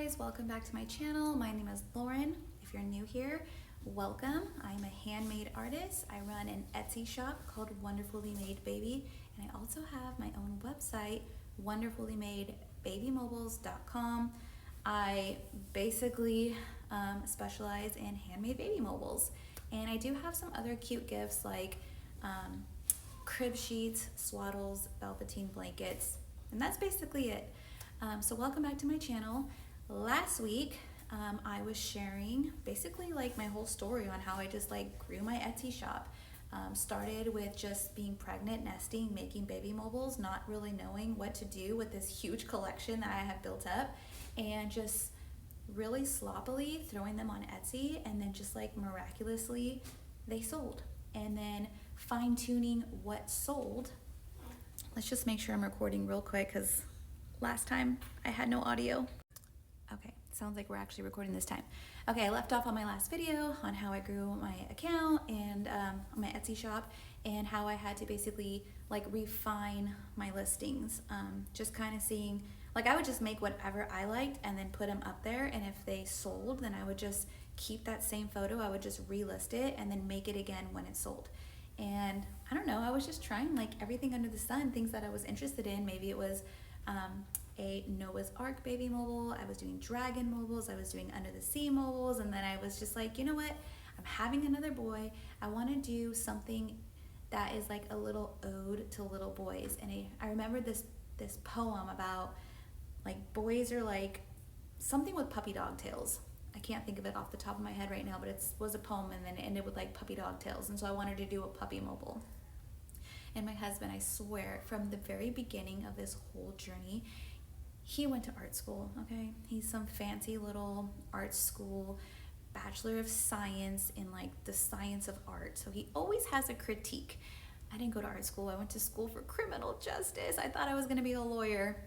guys, welcome back to my channel. My name is Lauren. If you're new here, welcome. I'm a handmade artist. I run an Etsy shop called Wonderfully Made Baby, and I also have my own website, wonderfullymadebabymobiles.com. I basically specialize in handmade baby mobiles, and I do have some other cute gifts like crib sheets, swaddles, velveteen blankets, and that's basically it. So welcome back to my channel. Last week, I was sharing basically like my whole story on how I just like grew my Etsy shop. Started with just being pregnant, nesting, making baby mobiles, not really knowing what to do with this huge collection that I had built up, and just really sloppily throwing them on Etsy, and then just like miraculously they sold. And then fine-tuning what sold. Let's just make sure I'm recording real quick because last time I had no audio. Okay, sounds like we're actually recording this time. Okay, I left off on my last video on how I grew my account and my Etsy shop, and how I had to basically like refine my listings. Just kind of seeing, like I would just make whatever I liked and then put them up there, and if they sold, then I would just keep that same photo, I would just relist it and then make it again when it sold. And I don't know, I was just trying like everything under the sun, things that I was interested in. Maybe it was a Noah's Ark baby mobile, I was doing dragon mobiles, I was doing under the sea mobiles, and then I was just like, you know what, I'm having another boy, I want to do something that is like a little ode to little boys. And I remember this poem about like boys are like something with puppy dog tails. I can't think of it off the top of my head right now, but it was a poem, and then it ended with like puppy dog tails, and so I wanted to do a puppy mobile. And my husband, I swear, from the very beginning of this whole journey, he went to art school, okay? He's some fancy little art school, Bachelor of Science in like the science of art. So he always has a critique. I didn't go to art school. I went to school for criminal justice. I thought I was gonna be a lawyer.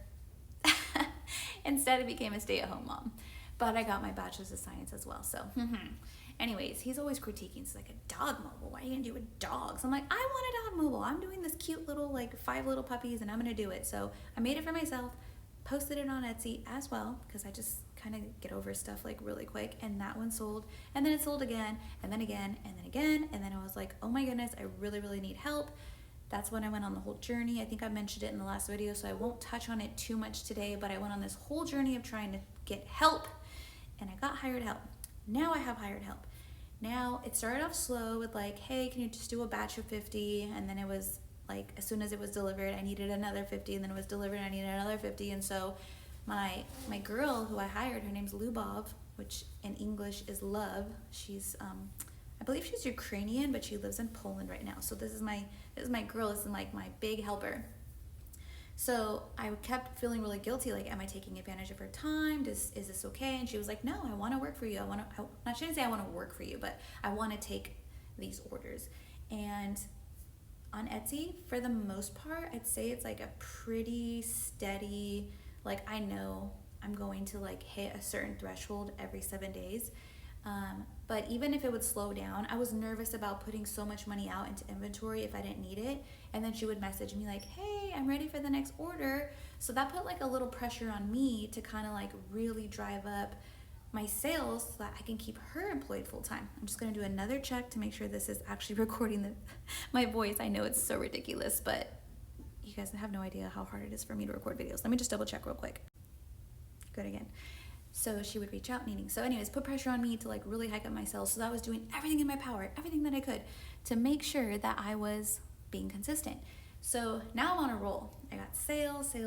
Instead, I became a stay-at-home mom. But I got my Bachelor's of Science as well, so. Anyways, he's always critiquing. He's like, a dog mobile? Why are you gonna do a dog? So I'm like, I want a dog mobile. I'm doing this cute little, like 5 little puppies, and I'm gonna do it. So I made it for myself, posted it on Etsy as well, because I just kind of get over stuff like really quick, and that one sold, and then it sold again, and then again, and then again, and then I was like, oh my goodness, I really, really need help. That's when I went on the whole journey. I think I mentioned it in the last video, so I won't touch on it too much today, but I went on this whole journey of trying to get help, and I got hired help. Now I have hired help. Now it started off slow with like, hey, can you just do a batch of 50? And then it was like, as soon as it was delivered, I needed another 50, and then it was delivered, I needed another 50. And so my girl who I hired, her name's Lubov, which in English is love. She's, I believe she's Ukrainian, but she lives in Poland right now. So this is my girl, this is like my big helper. So I kept feeling really guilty, like, am I taking advantage of her time? Is this okay? And she was like, no, I want to work for you. I shouldn't say I want to work for you, but I want to take these orders. And on Etsy, for the most part, I'd say it's like a pretty steady, like I know I'm going to like hit a certain threshold every 7 days. But even if it would slow down, I was nervous about putting so much money out into inventory if I didn't need it. And then she would message me like, hey, I'm ready for the next order. So that put like a little pressure on me to kind of like really drive up my sales so that I can keep her employed full time. I'm just gonna do another check to make sure this is actually recording my voice. I know it's so ridiculous, but you guys have no idea how hard it is for me to record videos. Let me just double check real quick. Good again. So she would reach out needing. So anyways, put pressure on me to like really hike up my sales. So I was doing everything in my power, everything that I could to make sure that I was being consistent. So now I'm on a roll. I got sales. I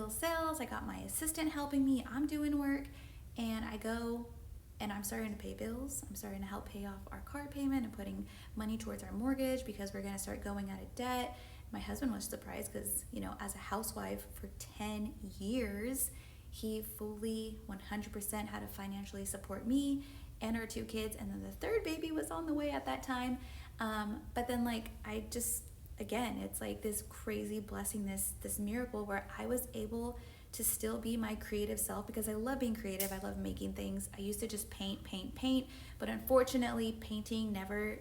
got my assistant helping me. I'm doing work, and I go and I'm starting to pay bills. I'm starting to help pay off our car payment and putting money towards our mortgage because we're going to start going out of debt. My husband was surprised because, you know, as a housewife for 10 years, he fully 100% had to financially support me and our 2 kids, and then the 3rd baby was on the way at that time. But then like I just, again, it's like this crazy blessing, this miracle where I was able to still be my creative self, because I love being creative. I love making things. I used to just paint, but unfortunately painting never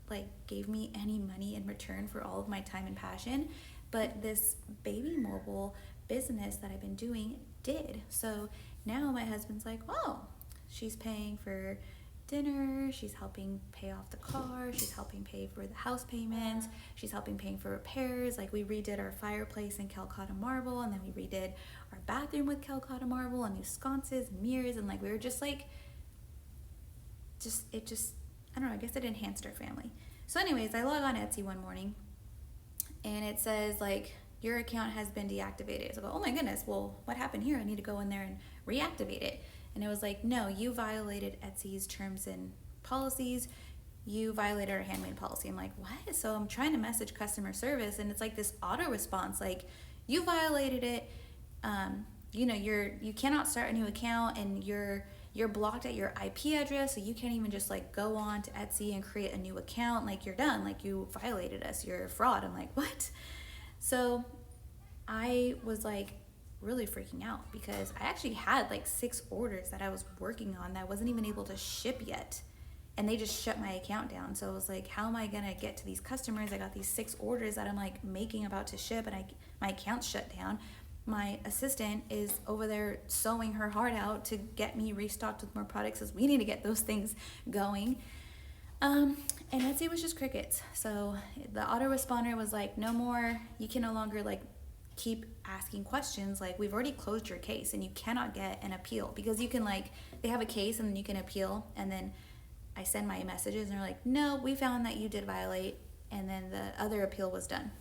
like gave me any money in return for all of my time and passion. But this baby mobile business that I've been doing did. So now my husband's like, oh, She's paying for dinner, she's helping pay off the car, she's helping pay for the house payments, she's helping paying for repairs. Like we redid our fireplace in Calcutta marble, and then we redid our bathroom with Calcutta marble and new sconces and mirrors, and like we were just like I don't know, I guess it enhanced our family. So anyways, I log on Etsy one morning and it says like your account has been deactivated. So I go, oh my goodness, well what happened here? I need to go in there and reactivate it. And it was like, no, you violated Etsy's terms and policies. You violated our handmade policy. I'm like, what? So I'm trying to message customer service, and it's like this auto response, like, you violated it. You know, you cannot start a new account, and you're blocked at your IP address, so you can't even just like go on to Etsy and create a new account. Like you're done. Like you violated us. You're a fraud. I'm like, what? So I was like, really freaking out because I actually had like 6 orders that I was working on that I wasn't even able to ship yet, and they just shut my account down. So I was like, how am I gonna get to these customers? I got these 6 orders that I'm like making, about to ship, and my account's shut down. My assistant is over there sewing her heart out to get me restocked with more products, as we need to get those things going. And Etsy was just crickets. So the autoresponder was like, no more, you can no longer like keep asking questions. Like, we've already closed your case and you cannot get an appeal, because you can like, they have a case and then you can appeal, and then I send my messages and they're like, no, we found that you did violate, and then the other appeal was done.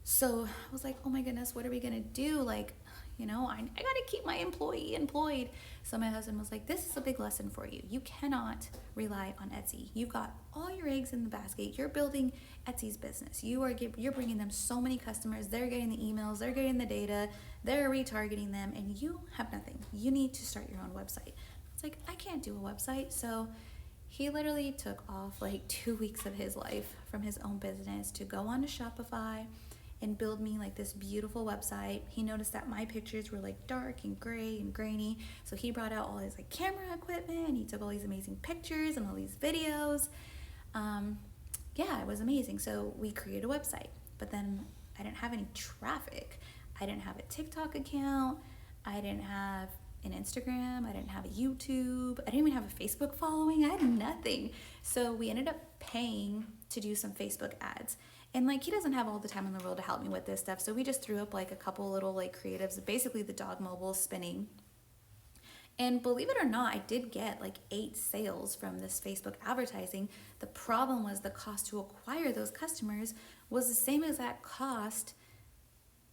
So I was like, oh my goodness, what are we gonna do? Like, you know, I gotta keep my employee employed. So my husband was like, this is a big lesson for you. You cannot rely on Etsy. You've got all your eggs in the basket. You're building Etsy's business. You're bringing them so many customers. They're getting the emails, they're getting the data, they're retargeting them, and you have nothing. You need to start your own website. It's like, I can't do a website. So he literally took off like 2 weeks of his life from his own business to go on to Shopify and build me like this beautiful website. He noticed that my pictures were like dark and gray and grainy, so he brought out all his like camera equipment, and he took all these amazing pictures and all these videos. Yeah, it was amazing. So we created a website, but then I didn't have any traffic. I didn't have a TikTok account, I didn't have an Instagram, I didn't have a YouTube, I didn't even have a Facebook following. I had nothing. So we ended up paying to do some Facebook ads. And like, he doesn't have all the time in the world to help me with this stuff, so we just threw up like a couple little like creatives, basically the dog mobile spinning. And believe it or not, I did get like 8 sales from this Facebook advertising. The problem was the cost to acquire those customers was the same exact cost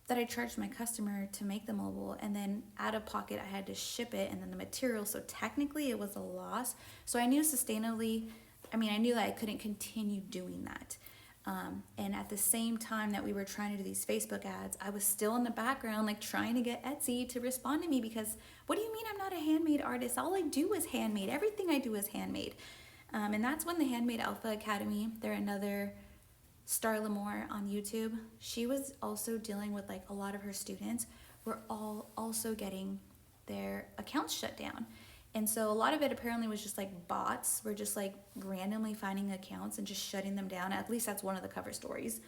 that I charged my customer to make the mobile, and then out of pocket I had to ship it, and then the material. So technically it was a loss. So I knew sustainably, I knew that I couldn't continue doing that. And at the same time that we were trying to do these Facebook ads, I was still in the background, like trying to get Etsy to respond to me, because what do you mean I'm not a handmade artist? All I do is handmade. Everything I do is handmade. And that's when the Handmade Alpha Academy, they're another Star Lamore on YouTube. She was also dealing with like a lot of her students were all also getting their accounts shut down. And so a lot of it apparently was just like bots were just like randomly finding accounts and just shutting them down. At least that's one of the cover stories.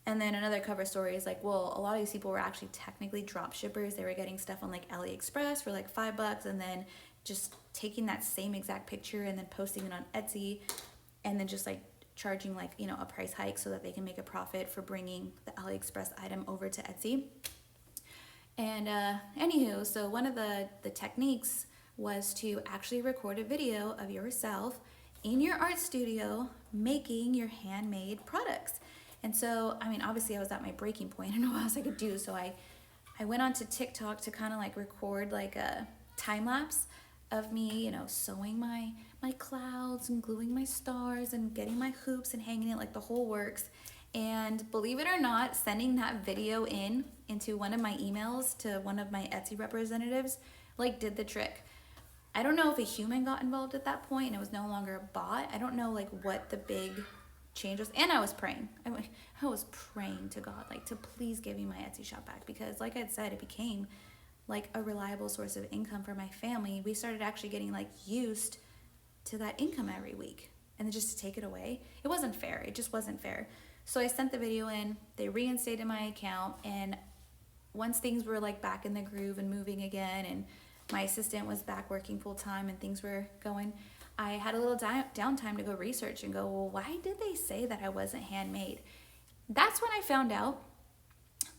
And then another cover story is like, well, a lot of these people were actually technically drop shippers. They were getting stuff on like AliExpress for like $5 and then just taking that same exact picture and then posting it on Etsy, and then just like charging like, you know, a price hike so that they can make a profit for bringing the AliExpress item over to Etsy. And anywho, so one of the techniques was to actually record a video of yourself in your art studio making your handmade products. And so, obviously I was at my breaking point. I didn't know what else I could do. So I went on to TikTok to kind of like record like a time lapse of me, you know, sewing my clouds and gluing my stars and getting my hoops and hanging it, like the whole works. And believe it or not, sending that video into one of my emails to one of my Etsy representatives, like did the trick. I don't know if a human got involved at that point and it was no longer a bot. I don't know like what the big change was. And I was praying. I was praying to God, like, to please give me my Etsy shop back, because like I said, it became like a reliable source of income for my family. We started actually getting like used to that income every week, and then just to take it away, it wasn't fair. It just wasn't fair. So I sent the video in, they reinstated my account, and once things were like back in the groove and moving again, and my assistant was back working full time and things were going, I had a little downtime to go research and go, well, why did they say that I wasn't handmade? That's when I found out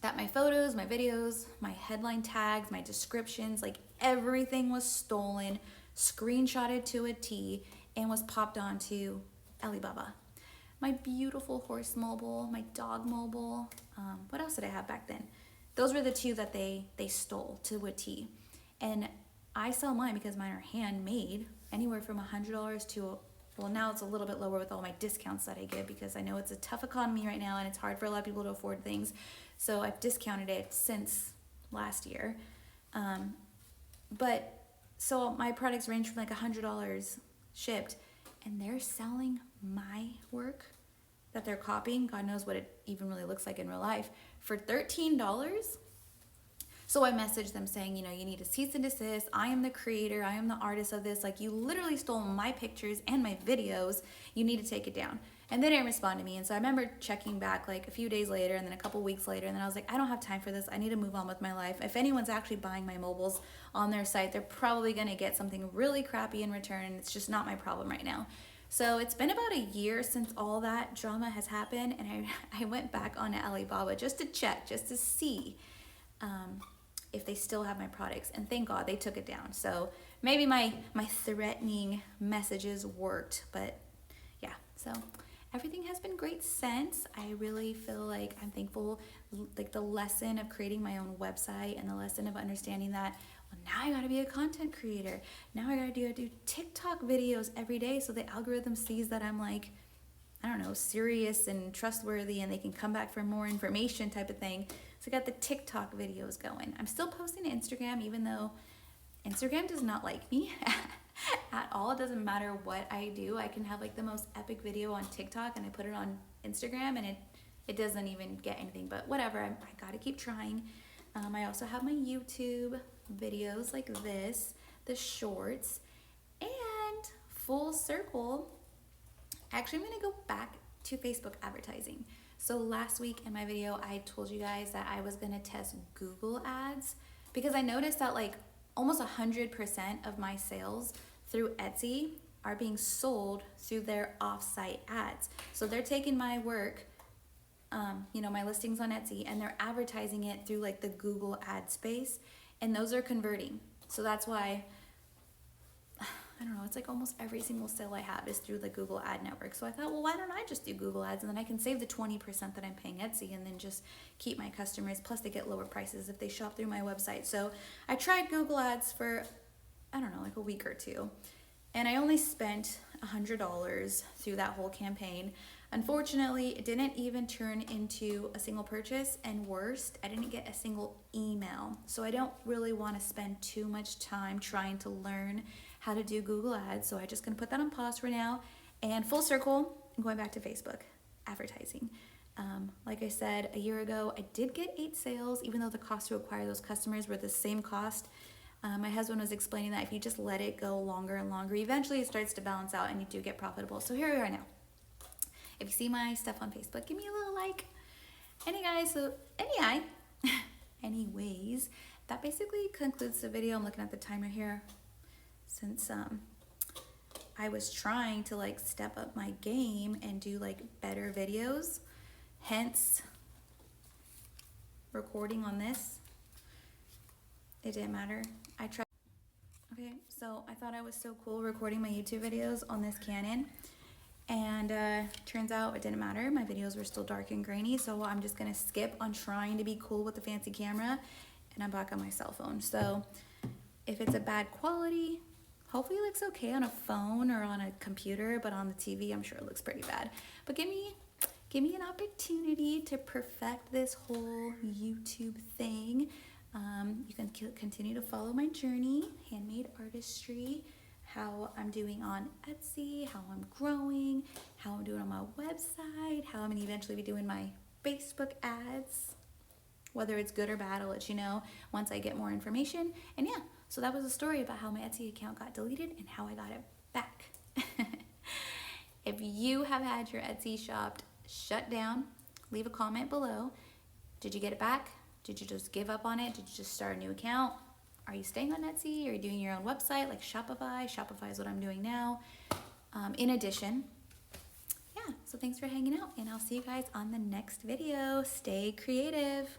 that my photos, my videos, my headline tags, my descriptions, like everything was stolen, screenshotted to a T, and was popped onto Alibaba. My beautiful horse mobile, my dog mobile, what else did I have back then? Those were the two that they stole to a T. And I sell mine because mine are handmade, anywhere from $100 to, well, now it's a little bit lower with all my discounts that I give because I know it's a tough economy right now and it's hard for a lot of people to afford things. So I've discounted it since last year. But so my products range from like $100 shipped, and they're selling my work that they're copying, God knows what it even really looks like in real life, for $13. So I messaged them saying, you need to cease and desist. I am the creator. I am the artist of this. Like, you literally stole my pictures and my videos. You need to take it down. And they didn't respond to me. And so I remember checking back like a few days later and then a couple weeks later. And then I was like, I don't have time for this. I need to move on with my life. If anyone's actually buying my mobiles on their site, they're probably going to get something really crappy in return. And it's just not my problem right now. So it's been about a year since all that drama has happened. And I went back on Alibaba just to check, just to see if they still have my products, and thank God they took it down. So maybe my threatening messages worked, but yeah, so everything has been great since. I really feel like I'm thankful, like the lesson of creating my own website and the lesson of understanding that, well, now I gotta be a content creator. Now I gotta do TikTok videos every day so the algorithm sees that I'm like, I don't know, serious and trustworthy and they can come back for more information type of thing. So I got the TikTok videos going. I'm still posting to Instagram, even though Instagram does not like me at all. It doesn't matter what I do. I can have like the most epic video on TikTok and I put it on Instagram and it doesn't even get anything, but whatever, I gotta keep trying. I also have my YouTube videos like this, the shorts, and full circle. Actually, I'm gonna go back to Facebook advertising. So last week in my video, I told you guys that I was gonna test Google ads because I noticed that like almost 100% of my sales through Etsy are being sold through their off-site ads. So they're taking my work, my listings on Etsy, and they're advertising it through like the Google ad space, and those are converting. So that's why, I don't know, it's like almost every single sale I have is through the Google ad network. So I thought, well, why don't I just do Google ads and then I can save the 20% that I'm paying Etsy and then just keep my customers. Plus they get lower prices if they shop through my website. So I tried Google ads for, I don't know, like a week or two. And I only spent $100 through that whole campaign. Unfortunately, it didn't even turn into a single purchase, and worst, I didn't get a single email. So I don't really want to spend too much time trying to learn how to do Google ads. So I'm just gonna put that on pause for now. And full circle, I'm going back to Facebook advertising. Like I said, a year ago, I did get 8 sales, even though the cost to acquire those customers were the same cost. My husband was explaining that if you just let it go longer and longer, eventually it starts to balance out and you do get profitable. So here we are now. If you see my stuff on Facebook, give me a little like. Anyways, that basically concludes the video. I'm looking at the timer here. Since I was trying to like step up my game and do like better videos, hence recording on this. It didn't matter. I tried. Okay, so I thought I was so cool recording my YouTube videos on this Canon, and turns out it didn't matter. My videos were still dark and grainy, so I'm just gonna skip on trying to be cool with the fancy camera, and I'm back on my cell phone. So if it's a bad quality, hopefully it looks okay on a phone or on a computer, but on the TV, I'm sure it looks pretty bad. But give me an opportunity to perfect this whole YouTube thing. You can continue to follow my journey, handmade artistry, how I'm doing on Etsy, how I'm growing, how I'm doing on my website, how I'm gonna eventually be doing my Facebook ads. Whether it's good or bad, I'll let you know once I get more information. And yeah, so that was a story about how my Etsy account got deleted and how I got it back. If you have had your Etsy shop shut down, leave a comment below. Did you get it back? Did you just give up on it? Did you just start a new account? Are you staying on Etsy? Are you doing your own website like Shopify? Shopify is what I'm doing now. In addition, yeah, so thanks for hanging out, and I'll see you guys on the next video. Stay creative.